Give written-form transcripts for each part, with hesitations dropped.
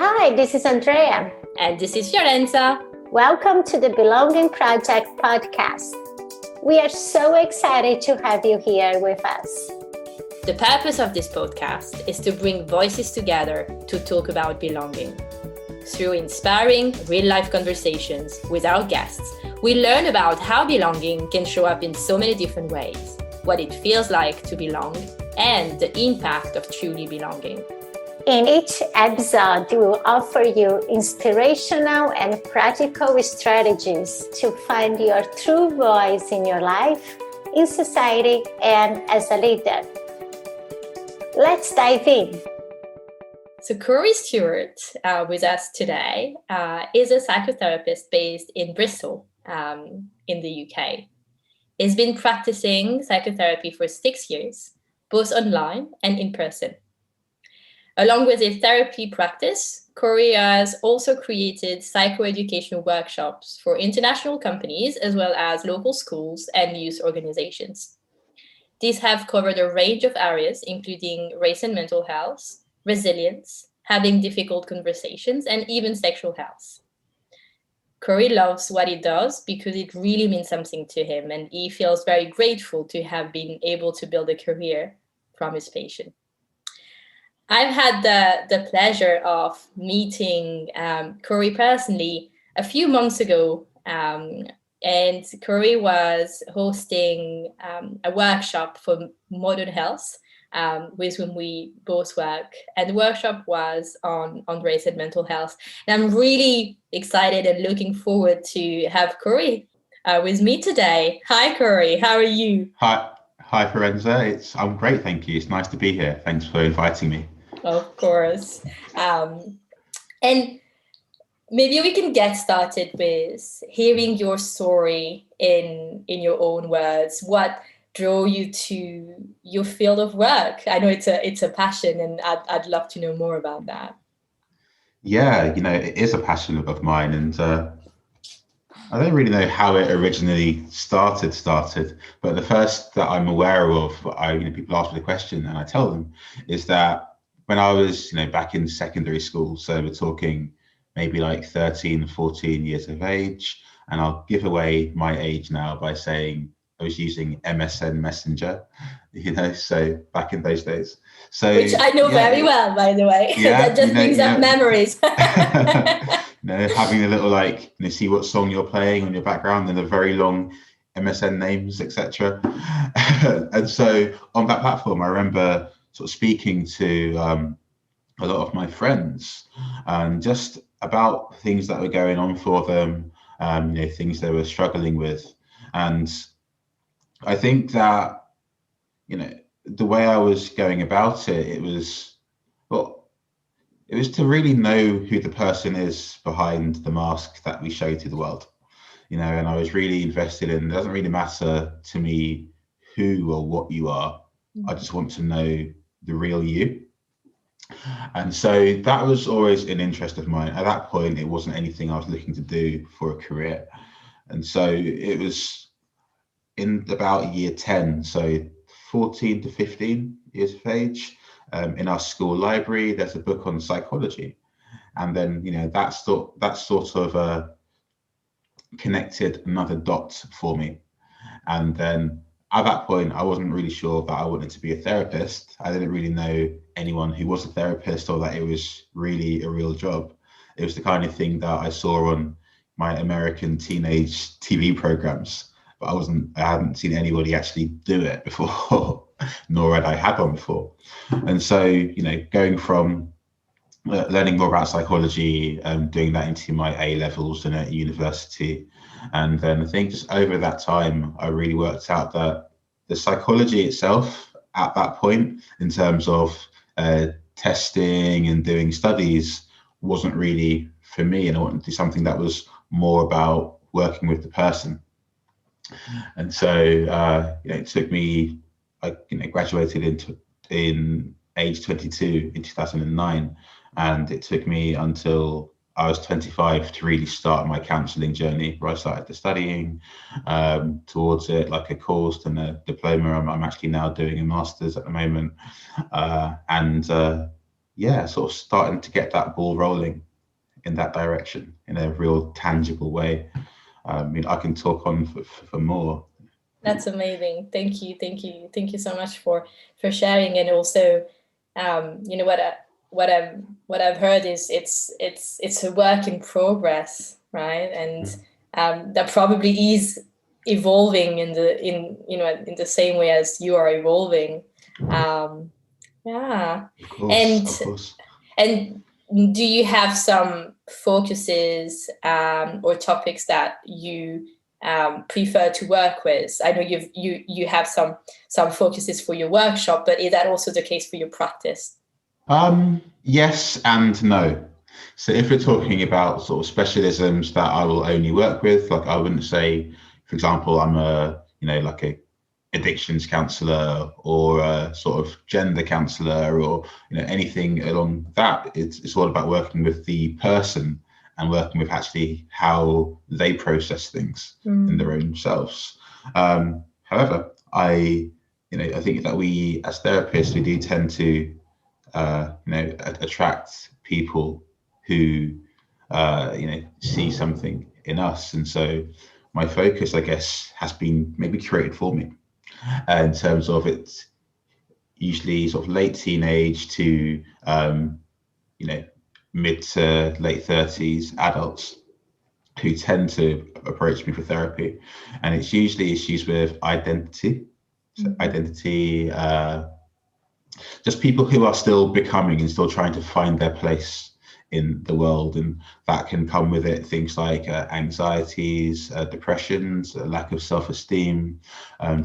Hi, this is Andrea. And this is Fiorenza. Welcome to the Belonging Project podcast. We are so excited to have you here with us. The purpose of this podcast is to bring voices together to talk about belonging. Through inspiring, real-life conversations with our guests, we learn about how belonging can show up in so many different ways, what it feels like to belong, and the impact of truly belonging. In each episode, we will offer you inspirational and practical strategies to find your true voice in your life, in society, and as a leader. Let's dive in. So Cory Stewart with us today is a psychotherapist based in Bristol in the UK. He's been practicing psychotherapy for 6 years, both online and in person. Along with his therapy practice, Cory has also created psychoeducational workshops for international companies as well as local schools and youth organizations. These have covered a range of areas, including race and mental health, resilience, having difficult conversations, and even sexual health. Cory loves what he does because it really means something to him, and he feels very grateful to have been able to build a career from his passion. I've had the pleasure of meeting Cory personally a few months ago, and Cory was hosting a workshop for modern health with whom we both work, and the workshop was on race and mental health. And I'm really excited and looking forward to have Cory with me today. Hi, Cory. How are you? Hi, Fiorenza. I'm great, thank you. It's nice to be here. Thanks for inviting me. Of course. And maybe we can get started with hearing your story in your own words. What drew you to your field of work? I know it's a passion, and I'd love to know more about that. Yeah, it is a passion of mine, and I don't really know how it originally started, but the first that I'm aware of, people ask me the question and I tell them, is that when I was, back in secondary school, so we're talking maybe like 13, 14 years of age, and I'll give away my age now by saying I was using MSN Messenger, so back in those days. So which I know very well, by the way. Yeah, that just brings up memories. Having a little see what song you're playing on your background and a very long MSN names, etc. And so on that platform, I remember sort of speaking to a lot of my friends just about things that were going on for them, things they were struggling with. And I think that, the way I was going about it, it was to really know who the person is behind the mask that we show to the world, and I was really invested in, it doesn't really matter to me who or what you are. I just want to know the real you. And so that was always an interest of mine. At that point, it wasn't anything I was looking to do for a career. And so it was in about year 10, so 14 to 15 years of age, in our school library, there's a book on psychology. And then, that sort of connected another dot for me. And then at that point, I wasn't really sure that I wanted to be a therapist. I didn't really know anyone who was a therapist or that it was really a real job. It was the kind of thing that I saw on my American teenage TV programs, but I hadn't seen anybody actually do it before, nor had I had one before. And so, going from learning more about psychology, doing that into my A levels and at university. And then I think just over that time, I really worked out that the psychology itself at that point, in terms of testing and doing studies, wasn't really for me. And I wanted to do something that was more about working with the person. And so, it took me, I graduated in age 22 in 2009. And it took me until I was 25 to really start my counselling journey, where I started the studying towards it, like a course and a diploma. I'm actually now doing a master's at the moment. yeah, sort of starting to get that ball rolling in that direction in a real tangible way. I mean, I can talk on for more. That's amazing. Thank you so much for sharing. And also, you know, what I've heard is it's a work in progress, right? And that probably is evolving in the same way as you are evolving. Yeah. Of course. And do you have some focuses or topics that you prefer to work with? I know you have some focuses for your workshop, but is that also the case for your practice? Yes and no. So if we're talking about sort of specialisms that I will only work with, like I wouldn't say, for example, I'm like a addictions counsellor or a sort of gender counsellor or anything along that. It's all about working with the person and working with actually how they process things in their own selves. However, I think that we as therapists, we do tend to attract people who see something in us, and so my focus, I guess, has been maybe curated for me in terms of it's usually sort of late teenage to mid to late 30s adults who tend to approach me for therapy, and it's usually issues with identity. So identity, just people who are still becoming and still trying to find their place in the world, and that can come with it things like anxieties, depressions, a lack of self-esteem,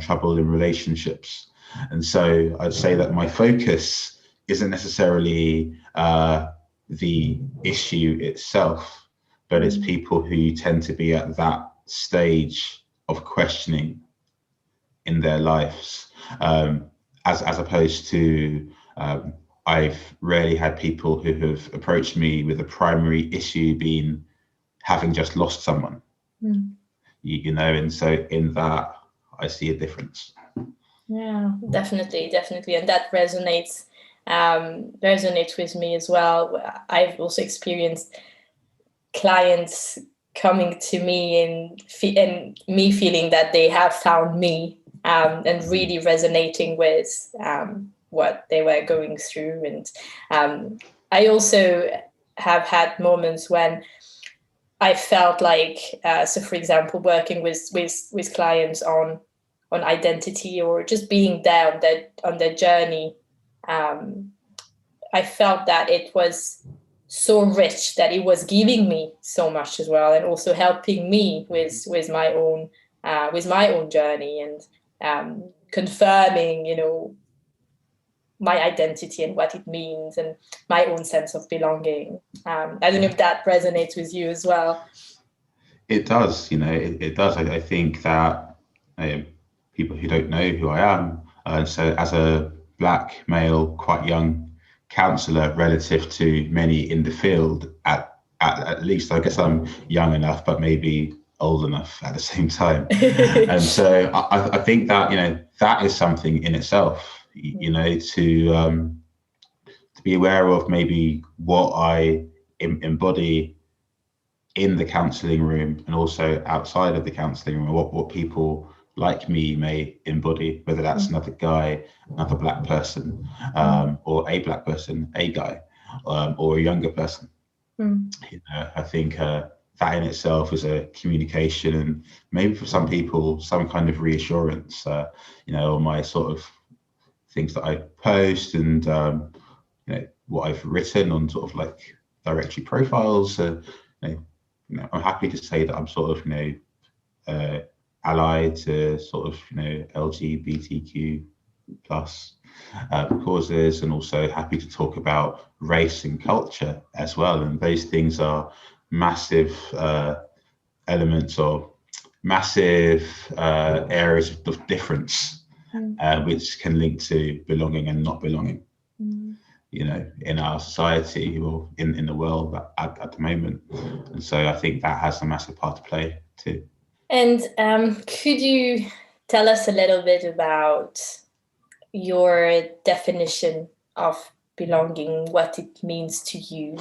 trouble in relationships. And so I'd say that my focus isn't necessarily the issue itself, but it's people who tend to be at that stage of questioning in their lives, as opposed to I've rarely had people who have approached me with a primary issue being having just lost someone, and so in that I see a difference. Yeah, definitely, and that resonates with me as well. I've also experienced clients coming to me and me feeling that they have found me, and really resonating with what they were going through. And I also have had moments when I felt like, so for example, working with clients on identity or just being there on their journey, I felt that it was so rich, that it was giving me so much as well, and also helping me with my own journey, and confirming my identity and what it means, and my own sense of belonging. I don't know if that resonates with you as well. It does, it does. I think that people who don't know who I am, so as a Black male, quite young counsellor relative to many in the field, at least I guess I'm young enough, but maybe old enough at the same time. And so I think that that is something in itself, to be aware of maybe what I embody in the counselling room and also outside of the counselling room, what people like me may embody, whether that's another guy, another Black person, or a Black person, a guy, or a younger person. I think that in itself is a communication, and maybe for some people some kind of reassurance, on my sort of things that I post, and what I've written on sort of like directory profiles. I'm happy to say that I'm sort of allied to sort of LGBTQ plus causes, and also happy to talk about race and culture as well. And those things are massive elements, or massive areas of difference, which can link to belonging and not belonging, in our society or in the world at the moment. And so I think that has a massive part to play too. And could you tell us a little bit about your definition of belonging, what it means to you?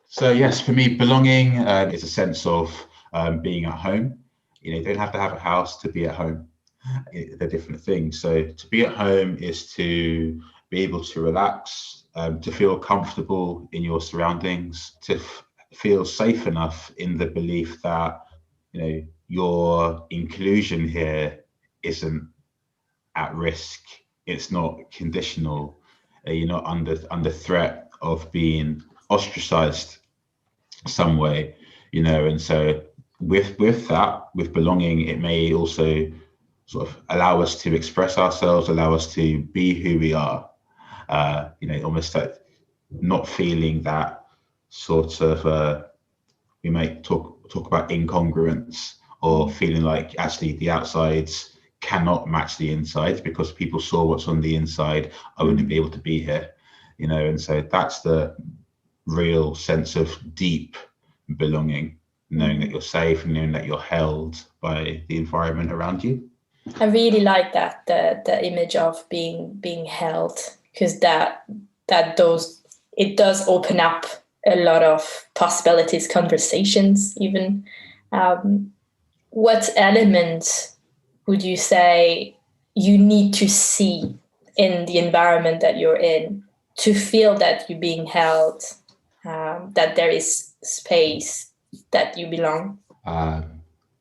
So yes, for me, belonging is a sense of being at home. You don't have to have a house to be at home. They're different things. So to be at home is to be able to relax, to feel comfortable in your surroundings, to feel safe enough in the belief that your inclusion here isn't at risk. It's not conditional. You're not under threat of being ostracized some way, and so with that, with belonging, it may also sort of allow us to express ourselves, allow us to be who we are, almost like not feeling that sort of we might talk about incongruence, or feeling like actually the outsides cannot match the insides, because people saw what's on the inside, I wouldn't be able to be here, and so that's the real sense of deep belonging, knowing that you're safe and knowing that you're held by the environment around you. I really like that, the image of being held, because that does open up a lot of possibilities, conversations even. What elements would you say you need to see in the environment that you're in to feel that you're being held, that there is space, that you belong?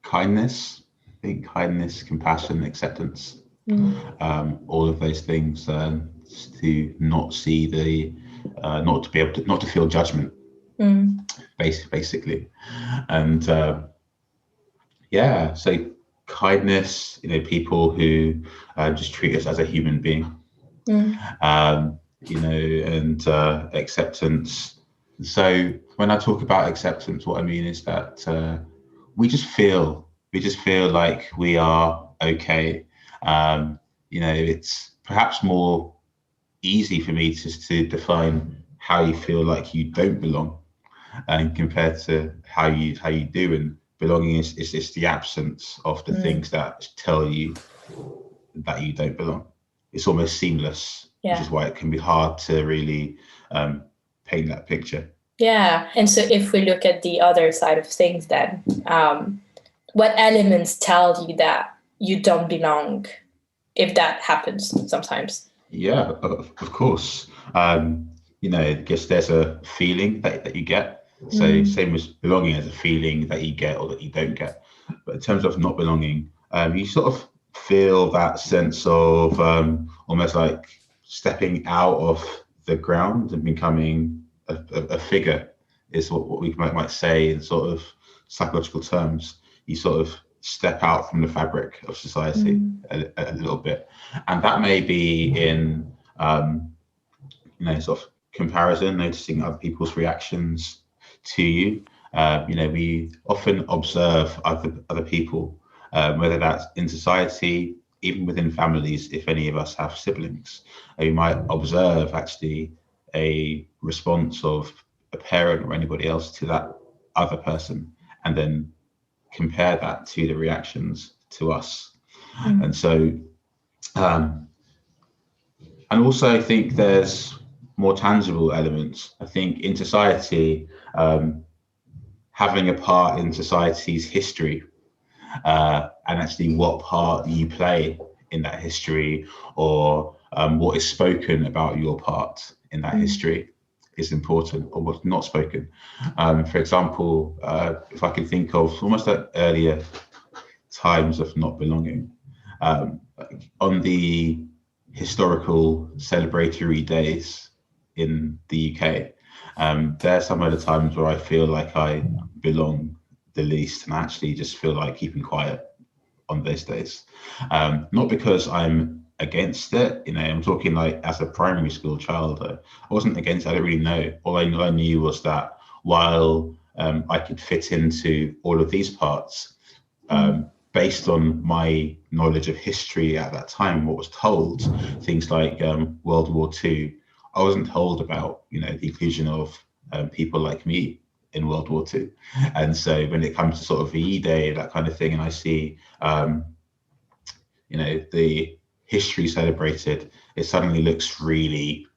Kindness, I think kindness, compassion, acceptance, all of those things, to not see not to feel judgment, basically. And so kindness, people who just treat us as a human being, and acceptance. So when I talk about acceptance, what I mean is that we just feel like we are okay. It's perhaps more easy for me to define how you feel like you don't belong, and compared to how you do. And belonging is the absence of the things that tell you that you don't belong. It's almost seamless, which is why it can be hard to really paint that picture. Yeah. And so if we look at the other side of things, then what elements tell you that you don't belong, if that happens sometimes? Yeah, of course. I guess there's a feeling that you get. So same as belonging, as a feeling that you get or that you don't get. But in terms of not belonging, you sort of feel that sense of almost like stepping out of the ground and becoming a figure, is what we might say in sort of psychological terms. You sort of step out from the fabric of society a little bit, and that may be in sort of comparison, noticing other people's reactions to you. We often observe other people, whether that's in society, even within families. If any of us have siblings, we might observe actually a response of a parent or anybody else to that other person, and then compare that to the reactions to us. And so and also I think there's more tangible elements. I think in society, having a part in society's history, and actually what part you play in that history, or what is spoken about your part in that history, is important, or what's not spoken. For example, if I can think of almost like earlier times of not belonging, on the historical celebratory days in the UK, there are some of the times where I feel like I belong the least, and I actually just feel like keeping quiet on those days. Not because I'm against it, I'm talking like as a primary school child, I wasn't against it. I didn't really know. All I knew was that while I could fit into all of these parts, based on my knowledge of history at that time, what was told, things like World War II, I wasn't told about, the inclusion of people like me in World War II. And so when it comes to sort of VE Day, that kind of thing, and I see, the history celebrated, it suddenly looks really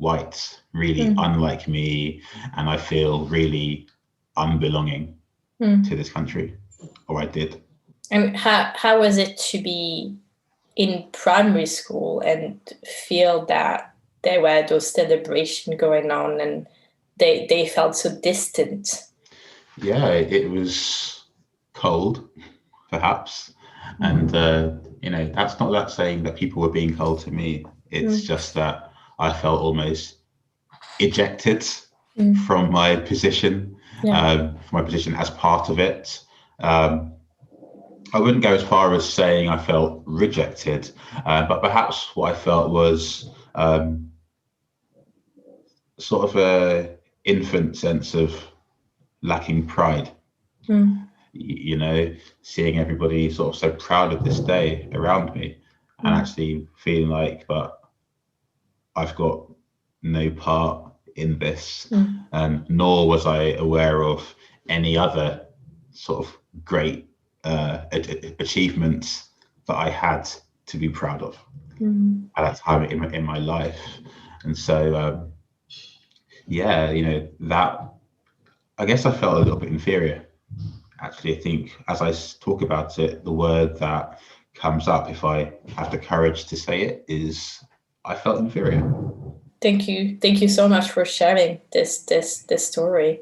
white, really unlike me, and I feel really unbelonging to this country, or I did. And how was it to be in primary school and feel that there were those celebrations going on and they felt so distant? Yeah, it was cold, perhaps. And, that's not that saying that people were being cold to me. It's just that I felt almost ejected from my position, as part of it. I wouldn't go as far as saying I felt rejected, but perhaps what I felt was sort of a infant sense of lacking pride. Seeing everybody sort of so proud of this day around me, and actually feeling like, but I've got no part in this, nor was I aware of any other sort of great achievements that I had to be proud of at that time in my life. And so, that, I guess I felt a little bit inferior. Actually, I think as I talk about it, the word that comes up, if I have the courage to say it, is I felt inferior. Thank you so much for sharing this story.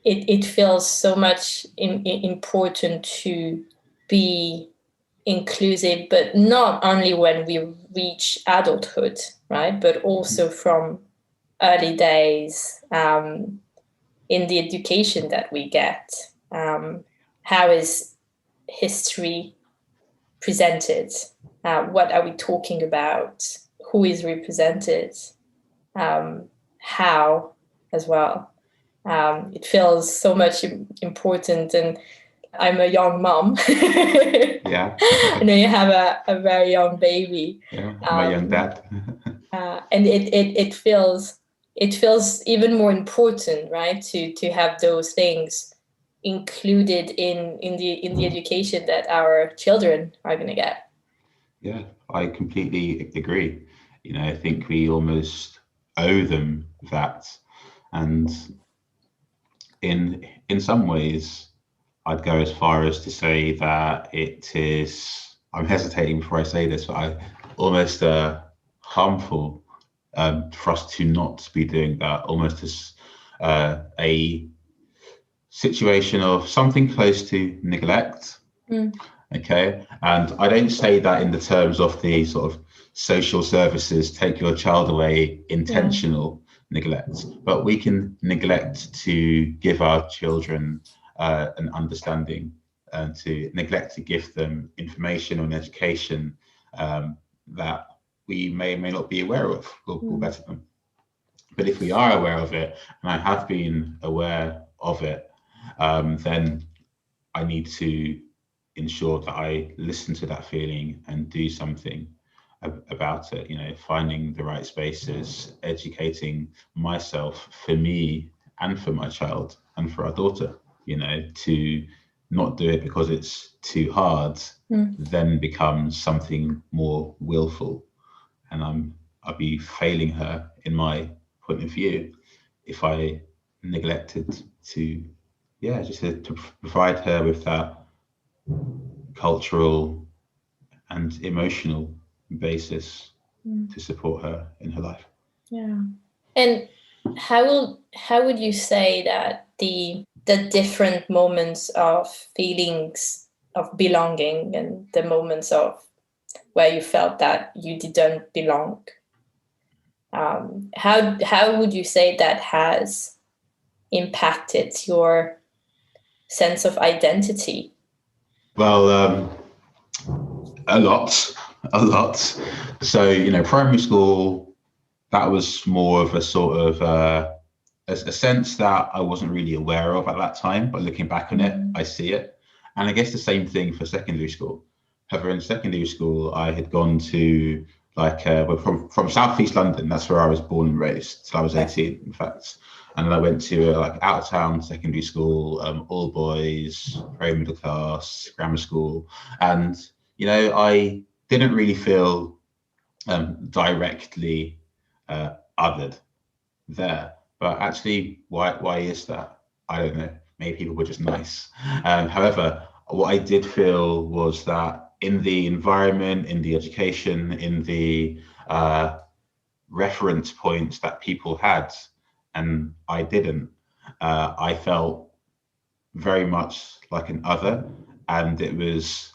It feels so much important to be inclusive, but not only when we reach adulthood, right? But also from early days, in the education that we get. How is history presented? What are we talking about? Who is represented? How as well? It feels so much important, and I'm a young mom. Yeah. I know you have a very young baby. Yeah, I'm a young dad. And it feels even more important, right? To have those things included in the education that our children are going to get. Yeah, I completely agree. I think we almost owe them that, and in some ways, I'd go as far as to say that it is. I'm hesitating before I say this, but almost harmful for us to not be doing that. Almost as a situation of something close to neglect. Okay, and I don't say that in the terms of the sort of social services take your child away intentional neglect, but we can neglect to give our children an understanding, and to neglect to give them information or an education that we may or may not be aware of or better them. But if we are aware of it, and I have been aware of it, then I need to ensure that I listen to that feeling and do something about it, finding the right spaces, educating myself for me and for my child and for our daughter, to not do it because it's too hard, then becomes something more willful. And I'll be failing her in my point of view if I neglected to provide her with that cultural and emotional basis to support her in her life. Yeah. And how would you say that the different moments of feelings of belonging and the moments of where you felt that you didn't belong, how would you say that has impacted your sense of identity? Well, a lot. So, primary school, that was more of a sort of a sense that I wasn't really aware of at that time, but looking back on it, I see it. And I guess the same thing for secondary school. However, in secondary school, I had gone to from Southeast London. That's where I was born and raised till I was 18, in fact. And then I went to out of town secondary school, all boys, very middle class, grammar school. And, I didn't really feel directly othered there. But actually, why is that? I don't know. Maybe people were just nice. However, what I did feel was that in the environment, in the education, in the reference points that people had, and I didn't, I felt very much like an other. And it was,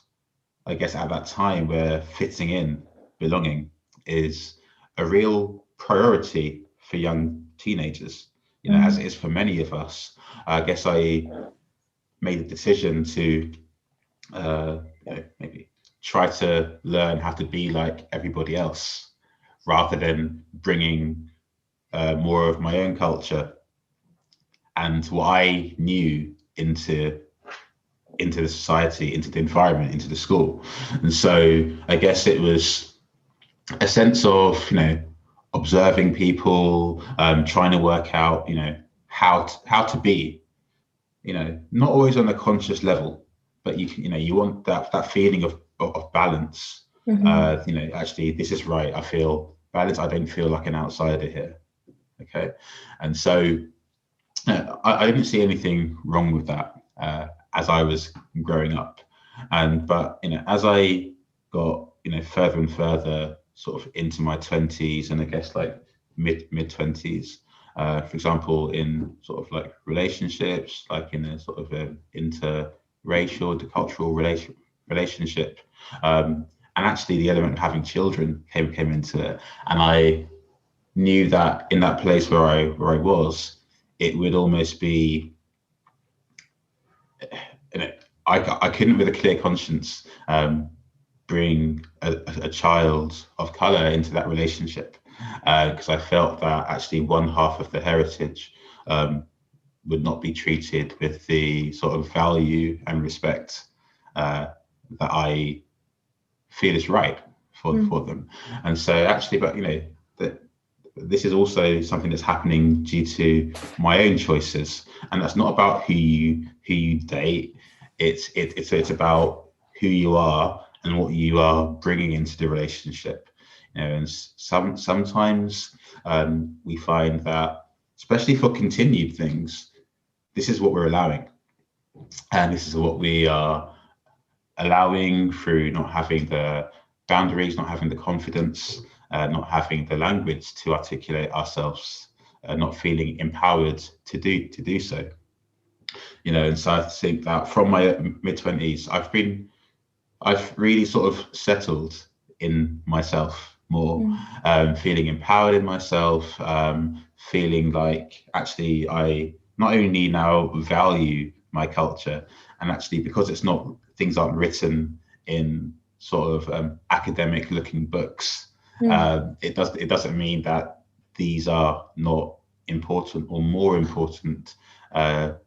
I guess, at that time where fitting in, belonging is a real priority for young teenagers, as it is for many of us. I guess I made a decision to maybe try to learn how to be like everybody else, rather than bringing more of my own culture and what I knew into the society, into the environment, into the school. And so I guess it was a sense of, observing people, trying to work out, how to be, not always on a conscious level, but you want that feeling of balance. Actually, this is right. I feel balance. I don't feel like an outsider here. Okay. And so I didn't see anything wrong with that as I was growing up. But as I got further and further sort of into my 20s, and I guess like mid 20s, for example, in sort of like relationships, like in a sort of interracial, intercultural relationship, and actually the element of having children came into it, and I knew that in that place where I was, it would almost be, I couldn't with a clear conscience bring a child of color into that relationship, because I felt that actually one half of the heritage would not be treated with the sort of value and respect that I feel is right for them. And so actually, but this is also something that's happening due to my own choices, and that's not about who you date. It's about who you are and what you are bringing into the relationship. And sometimes we find that, especially for continued things, this is what we're allowing, and this is what we are allowing through not having the boundaries, not having the confidence, not having the language to articulate ourselves, not feeling empowered to do so. And so I think that from my mid-20s, I've really sort of settled in myself more, feeling empowered in myself, feeling like actually I not only now value my culture, and actually because things aren't written in sort of academic looking books, it doesn't mean that these are not important or more important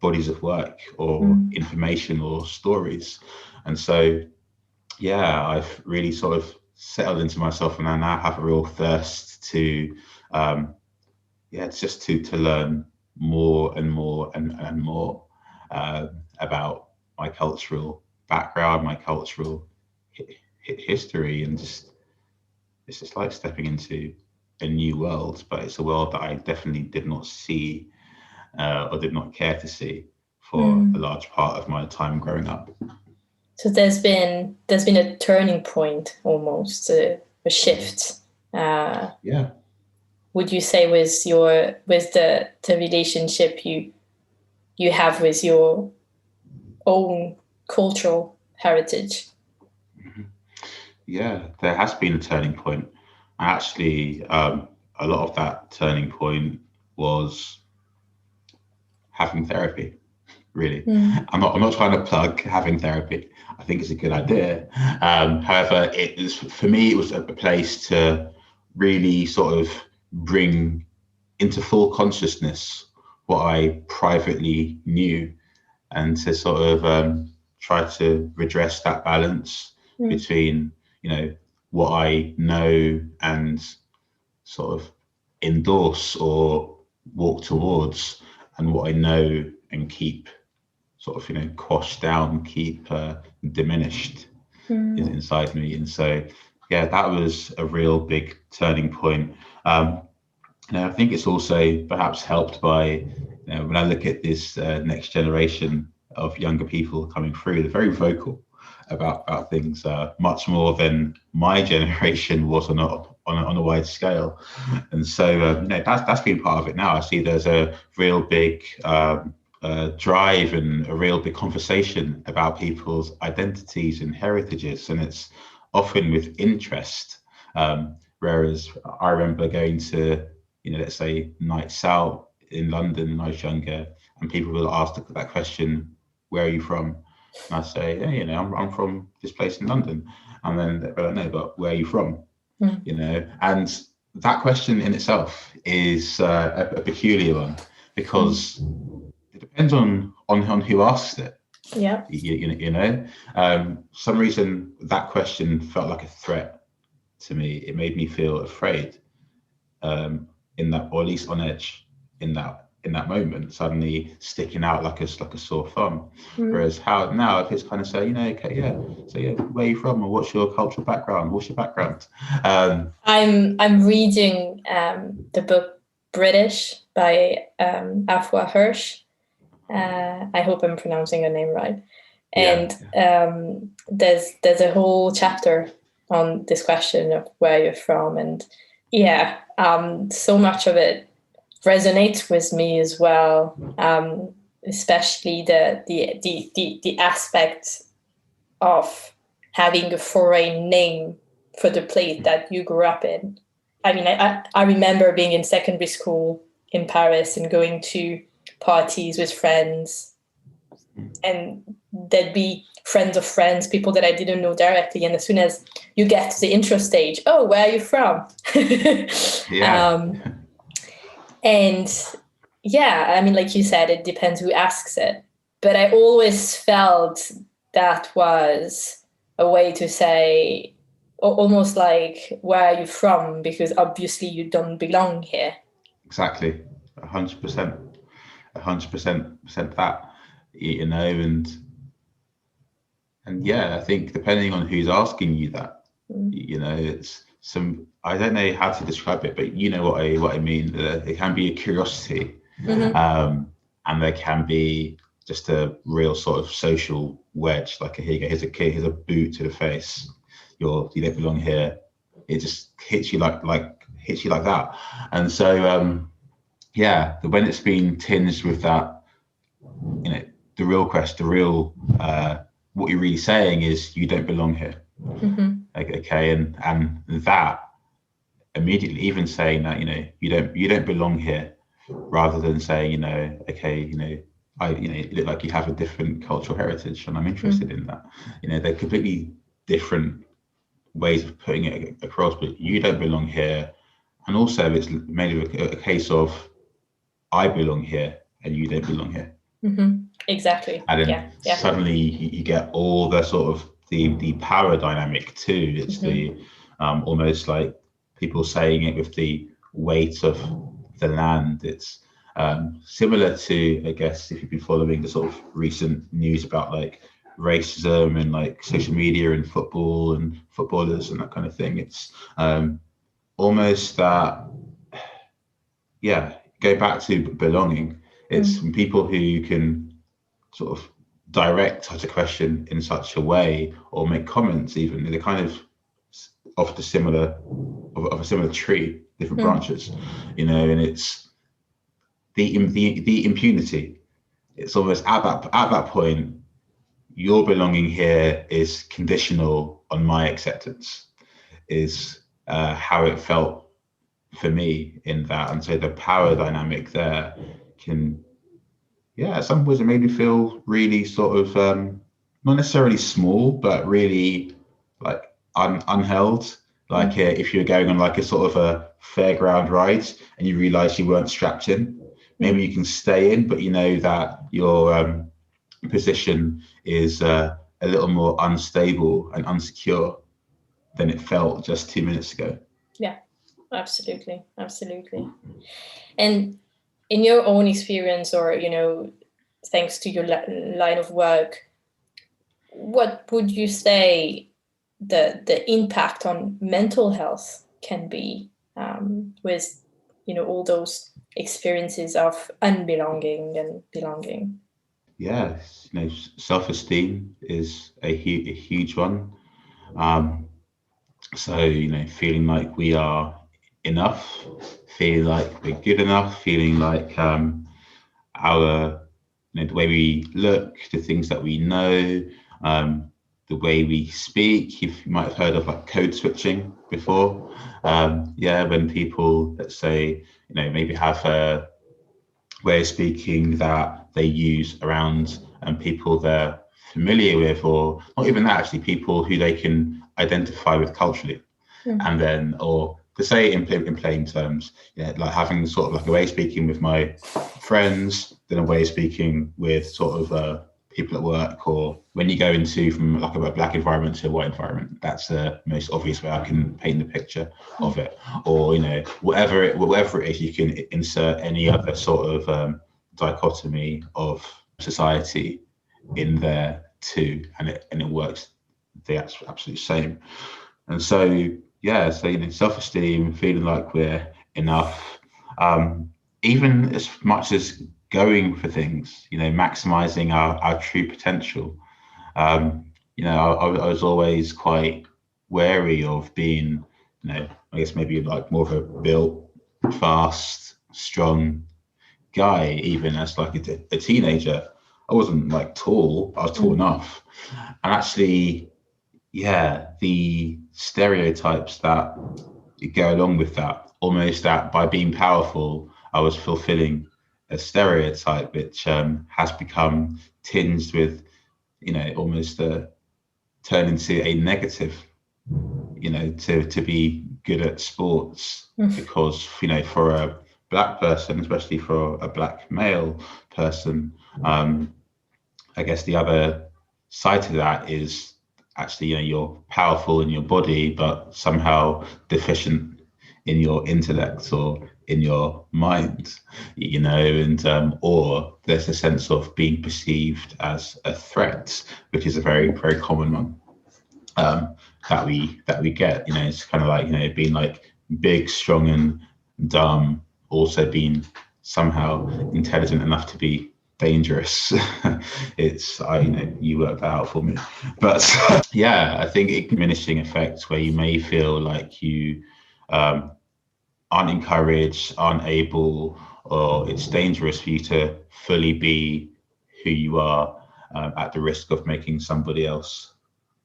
bodies of work or information or stories. And so I've really sort of settled into myself, and I now have a real thirst to just to learn more and more and more about my cultural background, my cultural history, and it's just like stepping into a new world, but it's a world that I definitely did not see or did not care to see for a large part of my time growing up. So there's been a turning point, almost a shift. Would you say with the relationship you have with your own cultural heritage? Yeah, there has been a turning point. Actually, a lot of that turning point was having therapy. Really, I'm not trying to plug having therapy. I think it's a good idea. However, for me, it was a place to really sort of bring into full consciousness what I privately knew, and to sort of try to redress that balance between what I know and sort of endorse or walk towards, and what I know and keep sort of quashed down, keep diminished inside me. And so that was a real big turning point. I think it's also perhaps helped by, when I look at this next generation of younger people coming through, they're very vocal about things, much more than my generation was on a wide scale. And so, that's been part of it now. I see there's a real big drive and a real big conversation about people's identities and heritages, and it's often with interest. Whereas I remember going to, let's say nights out in London when I was younger, and people will ask that question, "Where are you from?" And I say, "Yeah, I'm from this place in London." And then they're like, "No, but where are you from?" And that question in itself is a peculiar one, because it depends on who asks it. Yeah. Some reason that question felt like a threat to me. It made me feel afraid, in that, or at least on edge in that moment, suddenly sticking out like a sore thumb. Whereas how now, if it's kind of say, okay, yeah, so yeah, where are you from, or what's your cultural background? What's your background? I'm reading the book British by Afua Hirsch. I hope I'm pronouncing her name right. And there's a whole chapter on this question of where you're from, and so much of it resonates with me as well, especially the aspect of having a foreign name for the place that you grew up in. I mean, I remember being in secondary school in Paris and going to parties with friends, and there'd be friends of friends, people that I didn't know directly, and as soon as you get to the intro stage, "Oh, where are you from?" I mean, like you said, it depends who asks it, but I always felt that was a way to say, almost like, "Where are you from?" Because obviously you don't belong here. Exactly, 100%, 100% that, and I think depending on who's asking you that, it's some, I don't know how to describe it, but you know what I mean. It can be a curiosity, and there can be just a real sort of social wedge, like, here you go, here's a boot to the face. You don't belong here. It just hits you like that. And so when it's been tinged with that, the real question, what you're really saying is, you don't belong here. Okay, and that immediately, even saying that, you don't belong here, rather than saying, okay, you look like you have a different cultural heritage, and I'm interested in that. They're completely different ways of putting it across, but you don't belong here. And also, it's maybe a case of, I belong here and you don't belong here. Exactly. And then suddenly you get all the sort of the power dynamic too. It's the almost like people saying it with the weight of the land. It's similar to, I guess, if you've been following the sort of recent news about like racism and like social media and football and footballers and that kind of thing. It's almost that, go back to belonging. It's people who can sort of direct such a question in such a way, or make comments even. They're kind of of a similar tree, different branches, and it's the impunity. It's almost at that point, your belonging here is conditional on my acceptance, is how it felt for me in that. And so the power dynamic there can, some ways it made me feel really sort of not necessarily small, but really like unheld. Like if you're going on like a sort of a fairground ride and you realize you weren't strapped in, maybe you can stay in, but you know that your position is a little more unstable and unsecure than it felt just 2 minutes ago. Yeah, absolutely. And in your own experience, or thanks to your line of work, what would you say the impact on mental health can be with all those experiences of unbelonging and belonging? Yeah, self-esteem is a huge one. So, feeling like we are enough, feeling like we're good enough, feeling like our, the way we look, the things that we know, the way we speak. You might have heard of like code switching before. When people, let's say, maybe have a way of speaking that they use around people they're familiar with, or not even that, actually people who they can identify with culturally. And then, or to say in plain terms, like having sort of like a way of speaking with my friends, then a way of speaking with sort of people at work, or when you go into from like a black environment to a white environment. That's the most obvious way I can paint the picture of it. Or whatever it is, you can insert any other sort of dichotomy of society in there too, and it works the absolute same. And so self-esteem, feeling like we're enough, even as much as going for things, maximizing our true potential. I was always quite wary of being, I guess maybe like more of a built, fast, strong guy, even as like a teenager. I wasn't like tall, I was tall enough. And actually, the stereotypes that go along with that, almost that by being powerful, I was fulfilling a stereotype which has become tinged with, almost turn into a negative, to be good at sports. Because, for a black person, especially for a black male person, I guess the other side to that is actually, you're powerful in your body, but somehow deficient in your intellect or in your mind, and or there's a sense of being perceived as a threat, which is a very, very common one that we get. It's kind of like, being like big, strong, and dumb, also being somehow intelligent enough to be dangerous. You worked that out for me, but I think it diminishing effects where you may feel like you aren't encouraged, aren't able, or it's dangerous for you to fully be who you are, at the risk of making somebody else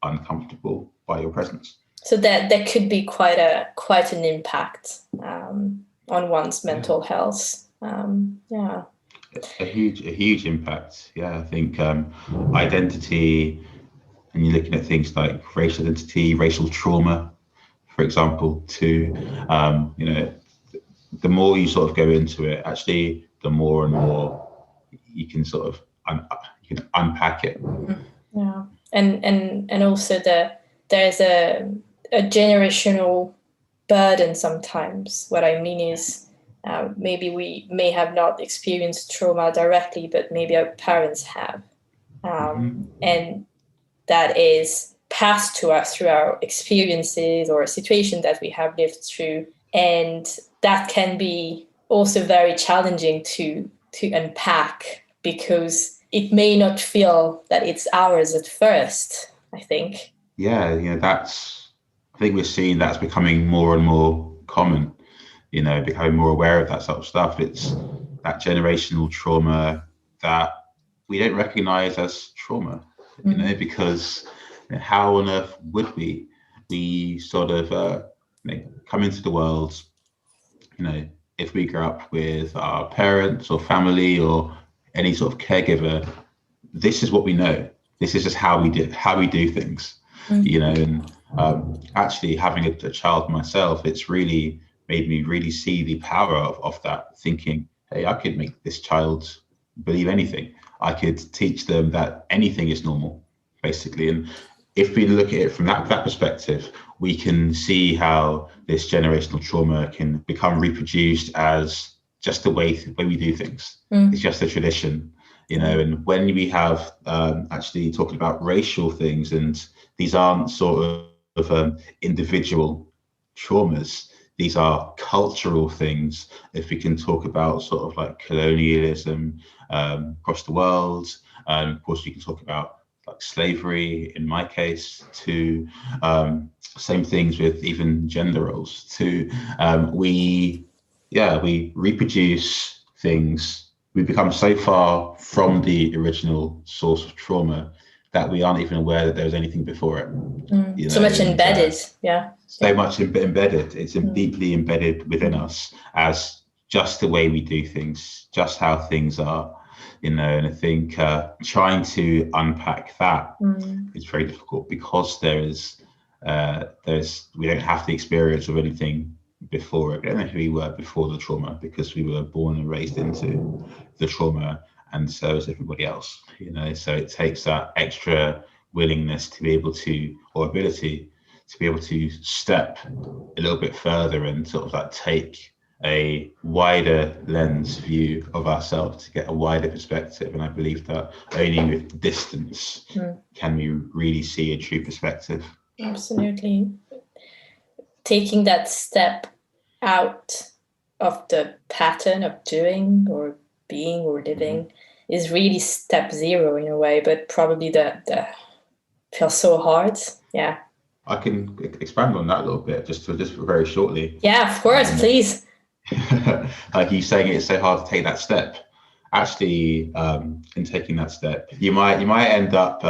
uncomfortable by your presence. So that could be quite an impact on one's mental health. A huge impact. I think identity, and you're looking at things like racial identity, racial trauma, for example, too. The more you sort of go into it, actually, the more and more you can sort of unpack it. Yeah, and also there's a generational burden sometimes. What I mean is, maybe we may have not experienced trauma directly, but maybe our parents have, and that is passed to us through our experiences or a situation that we have lived through, and that can be also very challenging to unpack, because it may not feel that it's ours at first, I think. I think we're seeing that's becoming more and more common, becoming more aware of that sort of stuff. It's that generational trauma that we don't recognize as trauma, because how on earth would we sort of come into the world, if we grow up with our parents or family or any sort of caregiver, this is what we know. This is just how we do things, and actually having a child myself, it's really made me really see the power of that, thinking, hey, I could make this child believe anything. I could teach them that anything is normal, basically. And if we look at it from that perspective, we can see how this generational trauma can become reproduced as just the way we do things. It's just a tradition, and when we have actually talking about racial things, and these aren't sort of individual traumas, these are cultural things. If we can talk about sort of like colonialism across the world, of course we can talk about like slavery in my case, to same things with even gender roles, to we reproduce things. We become so far from the original source of trauma that we aren't even aware that there was anything before it. You know, so much embedded, so much embedded. It's deeply embedded within us as just the way we do things, just how things are. You know, and I think trying to unpack that is very difficult, because there's we don't have the experience of anything before it. We don't know who we were before the trauma, because we were born and raised into the trauma, and so is everybody else. You know, so it takes that extra willingness to be able to, or ability to be able to step a little bit further and sort of like take a wider lens view of ourselves, to get a wider perspective. And I believe that only with distance can we really see a true perspective. Absolutely. Taking that step out of the pattern of doing or being or living is really step zero in a way, but probably the feels so hard. Yeah. I can expand on that a little bit, just very shortly. Yeah, of course, please. Like you saying, it's so hard to take that step. Actually, in taking that step, you might end up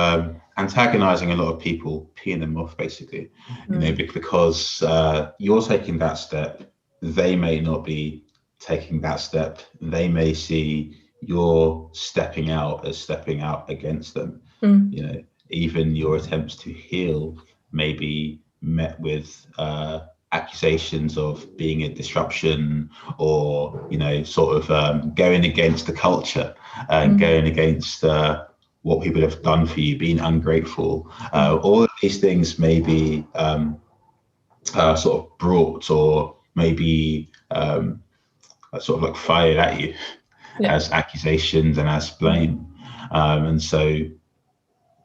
antagonizing a lot of people, peeing them off, basically. You know, because you're taking that step, they may not be taking that step. They may see you're stepping out as stepping out against them. You know, even your attempts to heal may be met with accusations of being a disruption, or, you know, sort of going against the culture and going against what people have done for you, being ungrateful. All of these things may be sort of brought, or maybe sort of like fired at you as accusations and as blame. And so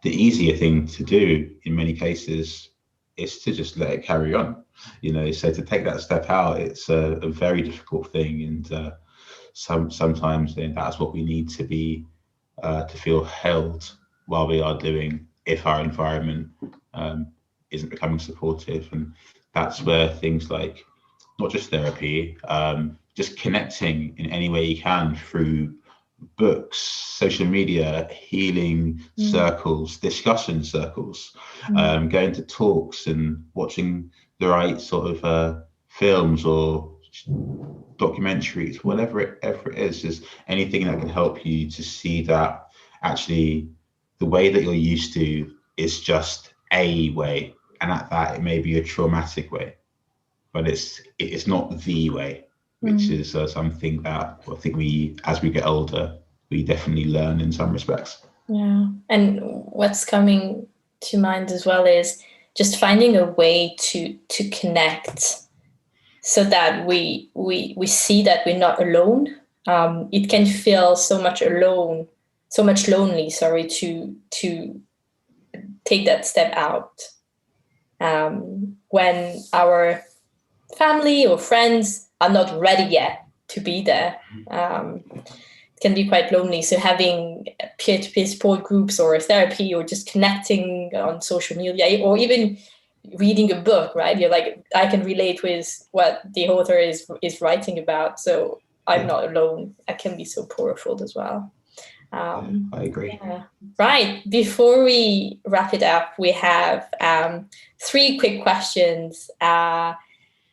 the easier thing to do in many cases is to just let it carry on. You know, so to take that step out, it's a very difficult thing, and sometimes then that's what we need to be to feel held while we are doing, if our environment isn't becoming supportive. And that's where things like not just therapy, just connecting in any way you can through books, social media, healing circles, discussion circles, going to talks and watching the right sort of films or documentaries, whatever it is anything that can help you to see that actually the way that you're used to is just a way, and at that it may be a traumatic way, but it's not the way, which is something that I think we, as we get older, we definitely learn in some respects. Yeah, and what's coming to mind as well is just finding a way to connect, so that we see that we're not alone. It can feel so much lonely, to take that step out when our family or friends are not ready yet to be there. It can be quite lonely. So having peer-to-peer support groups or therapy, or just connecting on social media, or even reading a book, right? You're like, I can relate with what the author is writing about, so I'm not alone. That can be so powerful as well. I agree. Yeah. Right. Before we wrap it up, we have 3 quick questions that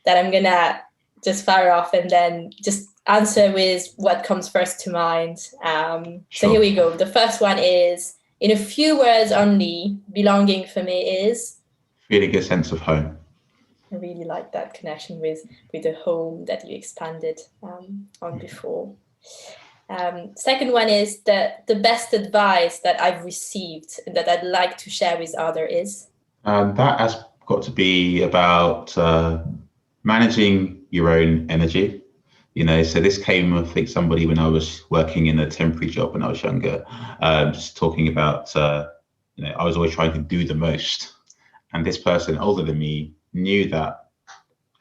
I'm gonna just fire off, and then just answer with what comes first to mind. So here we go. The first one is, in a few words only, belonging for me is feeling a sense of home. I really like that connection with the home that you expanded on before. Second one is the best advice that I've received that I'd like to share with others is? That has got to be about managing your own energy. You know, so this came, I think, somebody when I was working in a temporary job when I was younger, just talking about, you know, I was always trying to do the most. And this person older than me knew that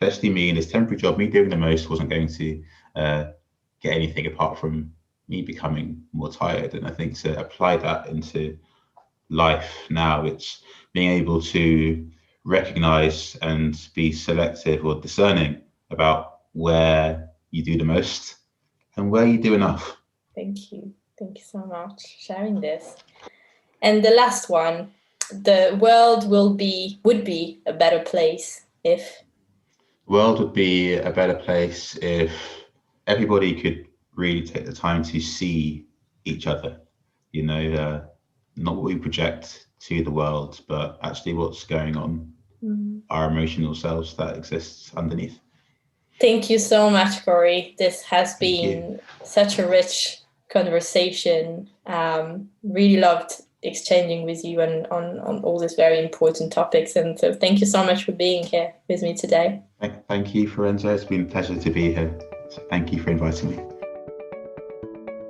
especially me in this temporary job, me doing the most wasn't going to get anything apart from me becoming more tired. And I think to apply that into life now, it's being able to recognize and be selective or discerning about where you do the most and where you do enough. Thank you so much for sharing this. And the last one, the world would be a better place if the world would be a better place if everybody could really take the time to see each other, not what we project to the world, but actually what's going on, our emotional selves that exists underneath. Thank you so much, Cory. This has been such a rich conversation. Really loved exchanging with you on all these very important topics. And so thank you so much for being here with me today. Thank you, Fiorenza. It's been a pleasure to be here. So thank you for inviting me.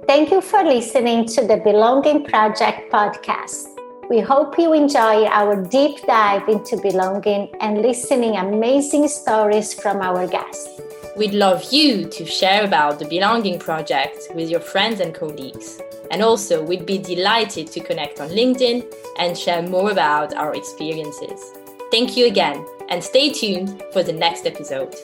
Thank you for listening to the Belonging Project podcast. We hope you enjoy our deep dive into belonging and listening amazing stories from our guests. We'd love you to share about the Belonging Project with your friends and colleagues. And also, we'd be delighted to connect on LinkedIn and share more about our experiences. Thank you again, and stay tuned for the next episode.